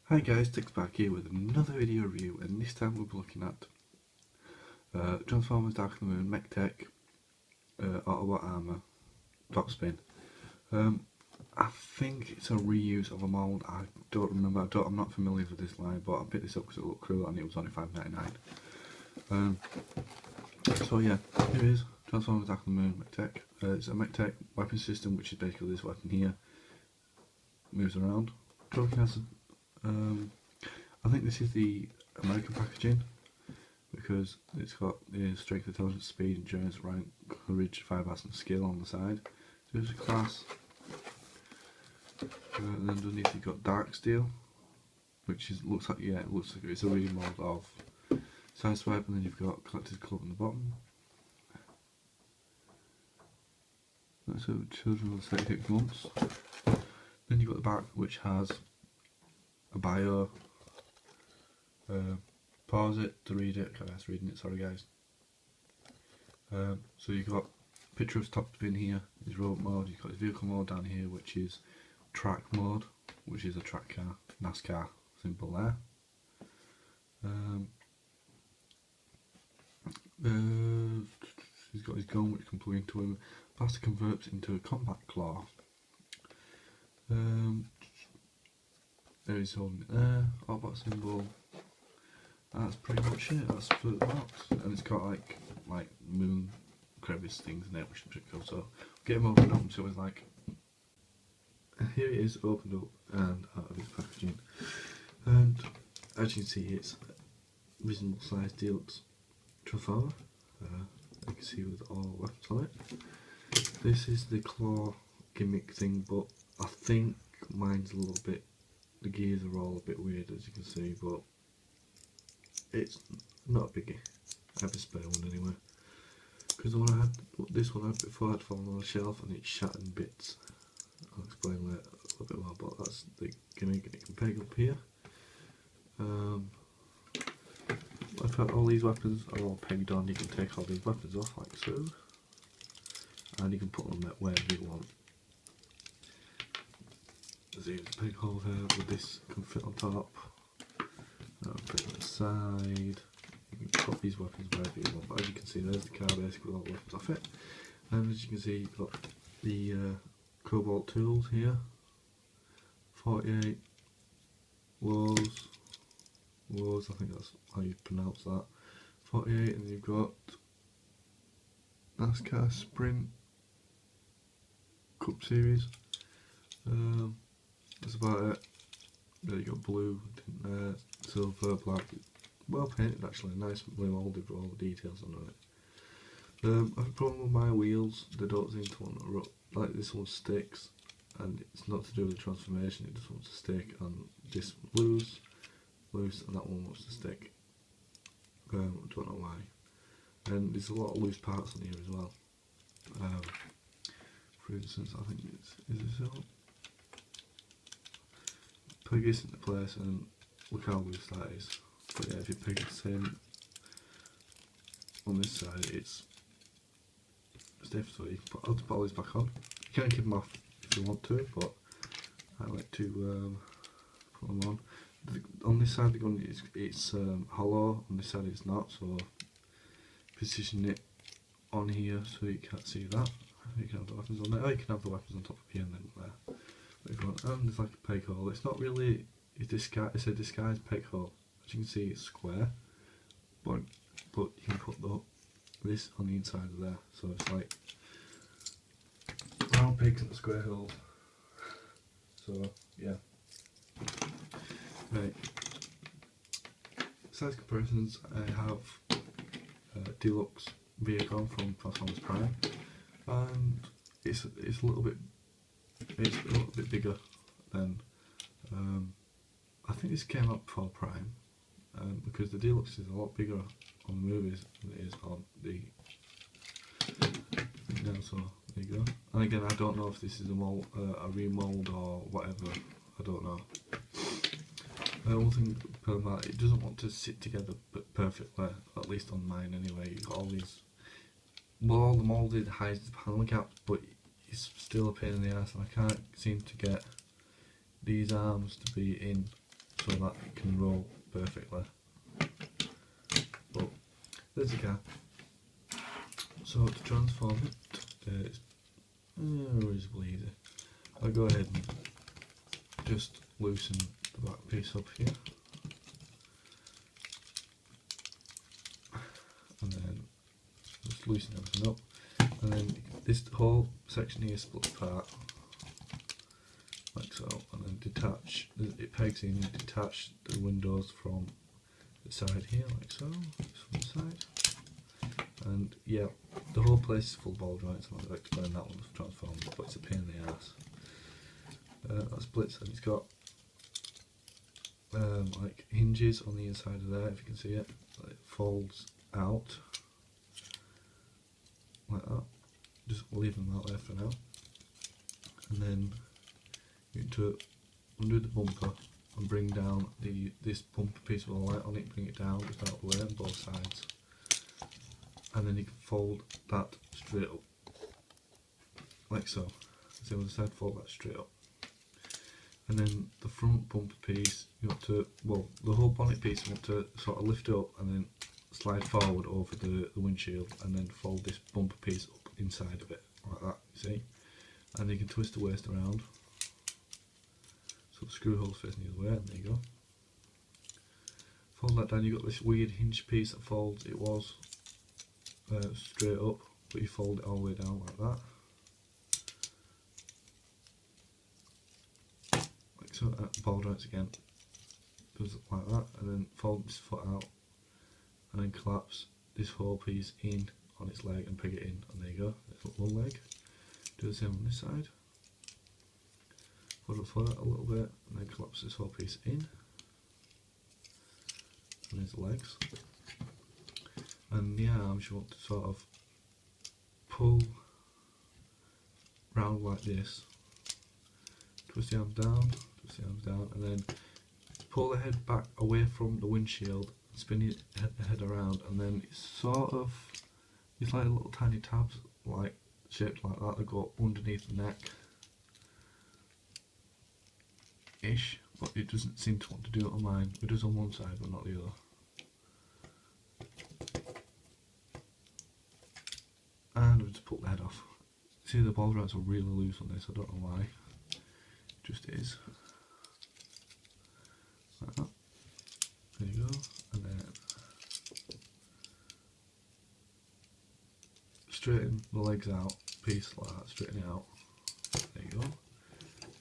Hi guys, Tix back here with another video review, and this time we'll be looking at Transformers Dark of the Moon, Mech Tech, Autobot Armour, Topspin. I think it's a reuse of a mould. I don't remember, I'm not familiar with this line, but I picked this up because it looked cool and it was only $5.99. So yeah, here it is, Transformers Dark of the Moon, Mech Tech. It's a Mech Tech weapon system, which is basically this weapon here. Moves around. Trophy has I think this is the American packaging because it's got the strength, intelligence, speed, endurance, rank, courage, 5 and skill on the side. So there's a class. And then underneath you've got dark steel, which looks like it's a remold of Sideswipe, and then you've got collected club on the bottom. That's so children will 36 months. Then you've got the back, which has a bio. Pause it to read it. Okay, that's reading it. Sorry, guys. So you've got a picture of Topspin here. His robot mode. You've got his vehicle mode down here, which is track mode, which is a track car, NASCAR symbol there. He's got his gun, which can plug into him. Blaster converts into a combat claw. There he's holding it there. Autobot symbol. That's pretty much it. That's for the box, and it's got like moon crevice things in there, which is pretty cool. So get him opened up and see what it's like. And here it is, opened up and out of its packaging. And as you can see, it's a reasonable size deluxe Transformer. You can see with all weapons on it. This is the claw gimmick thing, but I think mine's a little bit. The gears are all a bit weird, as you can see, but it's not a biggie. I have a spare one anyway. Because the one I had, this one I had before, had fallen on a shelf and it's shattered in bits. I'll explain later a little bit more, but that's the gimmick, and it can peg up here. I've got all these weapons are all pegged on. You can take all these weapons off like so, and you can put them wherever you want. There's a big hole there with this can fit on top. Put it on the side. You can put these weapons wherever you want. But as you can see, there's the car basically with all the weapons off it. And as you can see, you've got the cobalt tools here. 48 woes, I think that's how you pronounce that. 48, and you've got NASCAR Sprint Cup Series. That's about it. There you got blue, silver, black, well painted actually, nice blue molded with all the details on it. I have a problem with my wheels, they don't seem to want to like this one sticks, and it's not to do with the transformation, it just wants to stick, and this loose, and that one wants to stick. I don't know why. And there's a lot of loose parts on here as well. For instance, I think is this all? Peg this into place and look how loose that is. But yeah, if you peg the same on this side, it's stiff, so you can put all these back on. You can keep them off if you want to, but I like to put them on. On this side the gun it's hollow, on this side it's not, so position it on here so you can't see that. You can have the weapons on there, or you can have the weapons on top of here and then there. And there's like a peg hole. It's not really, it's a disguised peg hole. As you can see, it's square, but you can put this on the inside of there. So it's like round pegs and square holes. So yeah. Right. Size comparisons. I have deluxe vehicle from Transformers Prime, and it's a little bit bigger than I think this came up for Prime, because the deluxe is a lot bigger on the movies than it is on the now. So there you go. And again, I don't know if this is a remold or whatever. I don't know. One thing about it doesn't want to sit together perfectly, at least on mine anyway. You've got all these, well, the moulded hides the panel gap, but it's still a pain in the ass, and I can't seem to get these arms to be in so that it can roll perfectly. But there's the car. So to transform it, it's reasonably easy. I'll go ahead and just loosen the back piece up here, and then just loosen everything up, and then this whole section here splits apart like so, and then detach, it pegs in and detach the windows from the side here like so, this from the side, and yeah, the whole place is full of ball joints. I'm not going to explain that one for transforming, but it's a pain in the ass. That splits, and it's got like hinges on the inside of there, if you can see it. It folds out like that. Just leave them out there for now, and then you need to undo the bumper and bring down this bumper piece with a light on it. Bring it down just out of the way on both sides, and then you can fold that straight up like so. See on the side, fold that straight up. And then the front bumper piece, you want to, well, the whole bonnet piece you want to sort of lift up and then slide forward over the windshield, and then fold this bumper piece up inside of it, like that, you see? And you can twist the waist around, so the screw hole's facing the other way, and there you go. Fold that down, you've got this weird hinge piece that folds, it was straight up, but you fold it all the way down like that. So ball joints again, goes like that, and then fold this foot out, and then collapse this whole piece in on its leg and peg it in, and there you go, there's one leg. Do the same on this side, fold the foot out a little bit, and then collapse this whole piece in, and there's the legs. And the arms you want to sort of pull round like this, twist the arms down, and then pull the head back away from the windshield, spin the head around, and then it's sort of, it's like little tiny tabs, like shaped like that go underneath the neck ish, but it doesn't seem to want to do it on mine. It does on one side but not the other. And we just pull the head off. See, the ball joints are really loose on this, I don't know why, it just is. Like that. There you go, and then straighten the legs out, piece like that, straighten it out. There you go,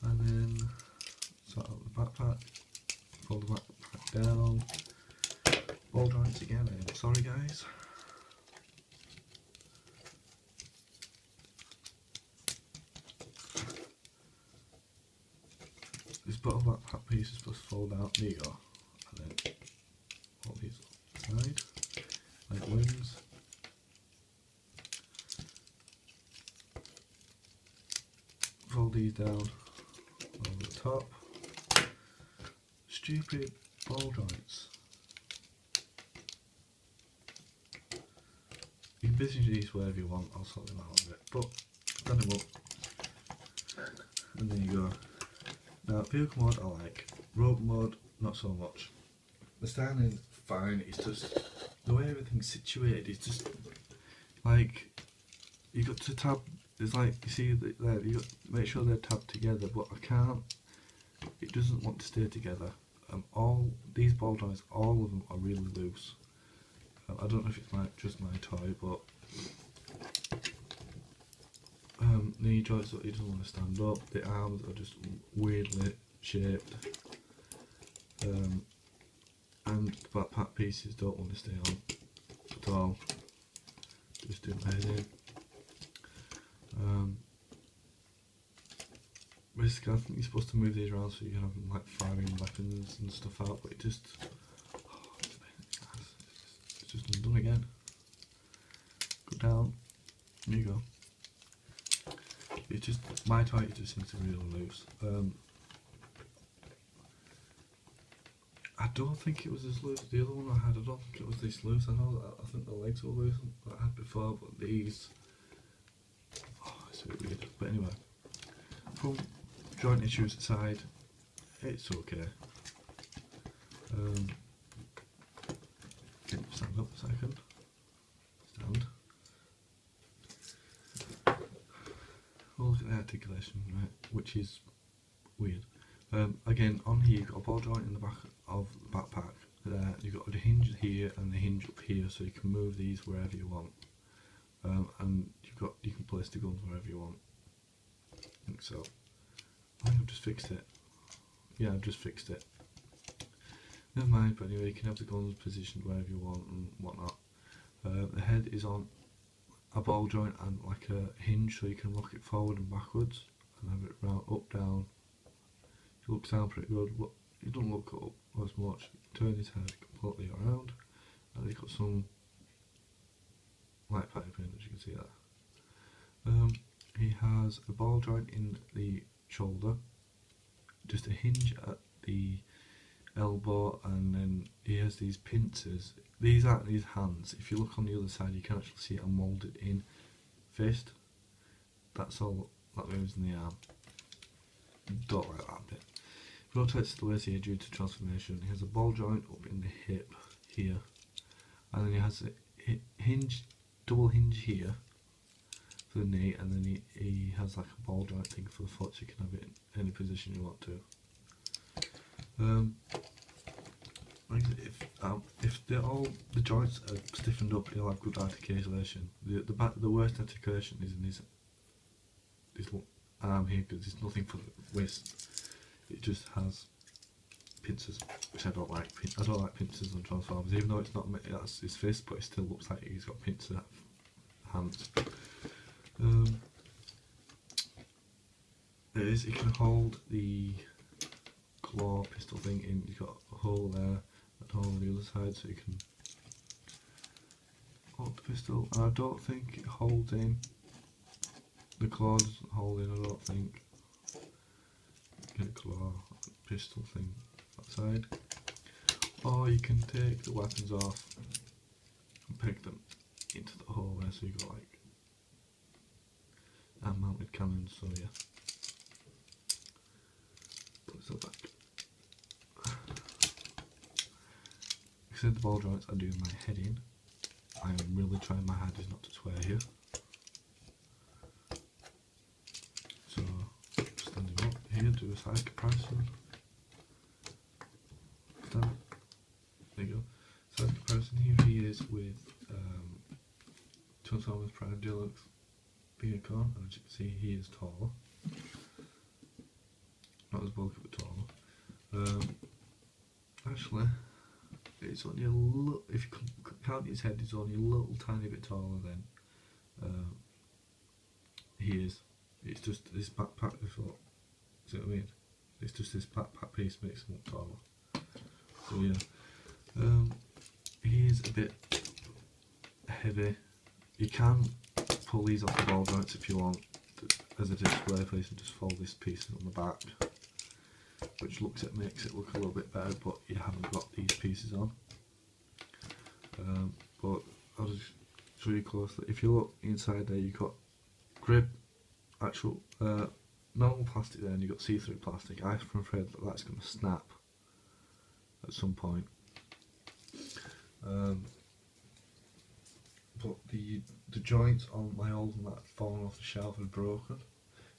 and then start out the backpack, fold the backpack down, ball joints again. Sorry guys. This bottom backpack piece is supposed to fold out, there you go, and then fold these aside, like wings. Fold these down over the top. Stupid ball joints. You can position these wherever you want, I'll sort them out a bit, but stand them up, and there you go. Now, vehicle mode I like, road mode not so much. The styling fine, it's just the way everything's situated, it's just like, you got to tab, it's like, you see there, you got to make sure they're tabbed together, but I can't, it doesn't want to stay together. All these ball joints, all of them are really loose. I don't know if it's just my toy, but the knee joints, it doesn't want to stand up, the arms are just weirdly shaped, and the backpack pieces don't want to stay on at all, just do my head in. Basically I think you're supposed to move these around so you can have like firing weapons and stuff out, but it just, it's just undone again. Go down, there you go. It's just, my toy just seems to be really loose. I don't think it was as loose as the other one I had, I don't think it was this loose. I know that, I think the legs were loose that I had before, but these, it's a bit weird. But anyway, from joint issues aside, it's okay. Stand up a second. Stand. We'll look at the articulation, right, which is weird. Again, on here you've got a ball joint in the back of the backpack. There, you've got a hinge here and a hinge up here, so you can move these wherever you want. And you can place the guns wherever you want. I think so. I think I've just fixed it. Yeah, I've just fixed it. Never mind, but anyway, you can have the guns positioned wherever you want and whatnot. The head is on a ball joint and like a hinge, so you can rock it forward and backwards and have it round, up, down. It looks down pretty good. It doesn't look up as much. Turn his head completely around, and he's got some light piping, as you can see there. He has a ball joint in the shoulder, just a hinge at the elbow, and then he has these pincers. These aren't his hands. If you look on the other side, you can actually see it moulded in fist. That's all that moves in the arm. Don't like that bit. Rotates the waist here due to transformation. He has a ball joint up in the hip here, and then he has a hinge, double hinge here for the knee, and then he has like a ball joint thing for the foot, so you can have it in any position you want to. If the joints are stiffened up, he'll have good articulation. The worst articulation is in this arm here, because there's nothing for the wrist. It just has pincers, which I don't like. I don't like pincers on Transformers, even though it's not that's his fist, but it still looks like he's got pincers hands. It can hold the claw pistol thing in. You've got a hole there, a hole on the other side, so you can hold the pistol. And I don't think it holds in. The claw doesn't hold in, I don't think. Get a claw pistol thing outside. Or you can take the weapons off and peg them into the hole there, so you've got like mounted cannons, so yeah. Put this back. Like I said, the ball joints are doing my head in. I am really trying my hardest not to swear here. So, standing up here, do a size comparison. Stand. There you go. Size comparison here he is with Transformers Prime Deluxe vehicle, and as you can see he is taller. Not as bulky but taller. Actually, it's only a little, if you count his head, it's only a little tiny bit taller than he is. It's just this backpack before. See what I mean? It's just this backpack piece makes him look taller. So yeah, he is a bit heavy. You can pull these off the ball joints if you want as a display piece, and just fold this piece on the back, which makes it look a little bit better, but you haven't got these pieces on. But I'll just show you closely. If you look inside there, you've got grip, actual normal plastic there, and you've got see-through plastic. I'm afraid that that's going to snap at some point. But the joints on my old one that had fallen off the shelf had broken.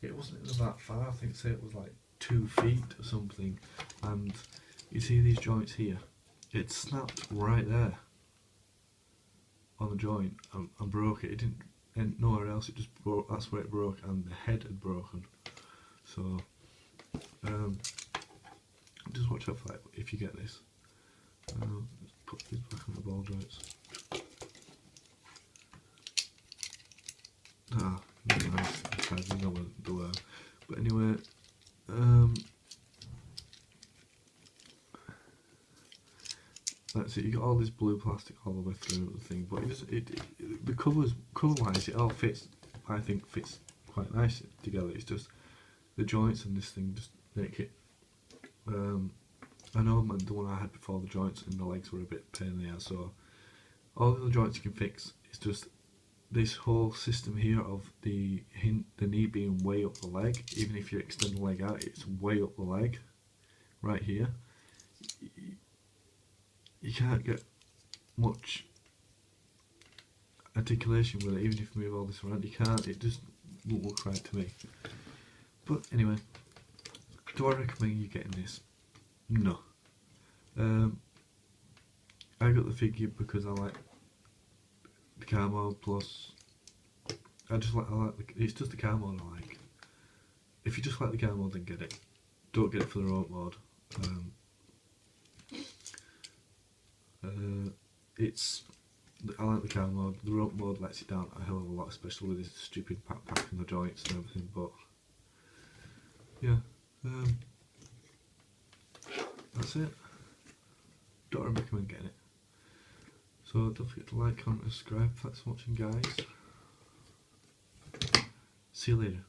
It wasn't even that far, I think say it was like 2 feet or something, and you see these joints here, it snapped right there on the joint and broke it. It didn't end nowhere else, it just broke. That's where it broke, and the head had broken. So just watch out for that if you get this. Let's put these back on the ball joints. Nice. I tried to know what the word. But anyway, that's it. You got all this blue plastic all the way through the thing, but the cover-wise, it all fits. I think fits quite nice together. It's just the joints and this thing just make it. I know the one I had before, the joints and the legs were a bit pain in the ass. So all the joints you can fix. It's just this whole system here of the knee being way up the leg. Even if you extend the leg out, it's way up the leg, right here. you can't get much articulation with it, even if you move all this around. You can't. It just won't look right to me. But anyway, do I recommend you getting this? No. I got the figure because I like the car mode, plus it's just the car mode I like. If you just like the car mode, then get it. Don't get it for the remote mode. I like the car mode. The remote mode lets it down a hell of a lot, especially with this stupid pack in the joints and everything. But yeah, that's it. Don't recommend getting it. So don't forget to like, comment, and subscribe. Thanks for watching, guys. See you later.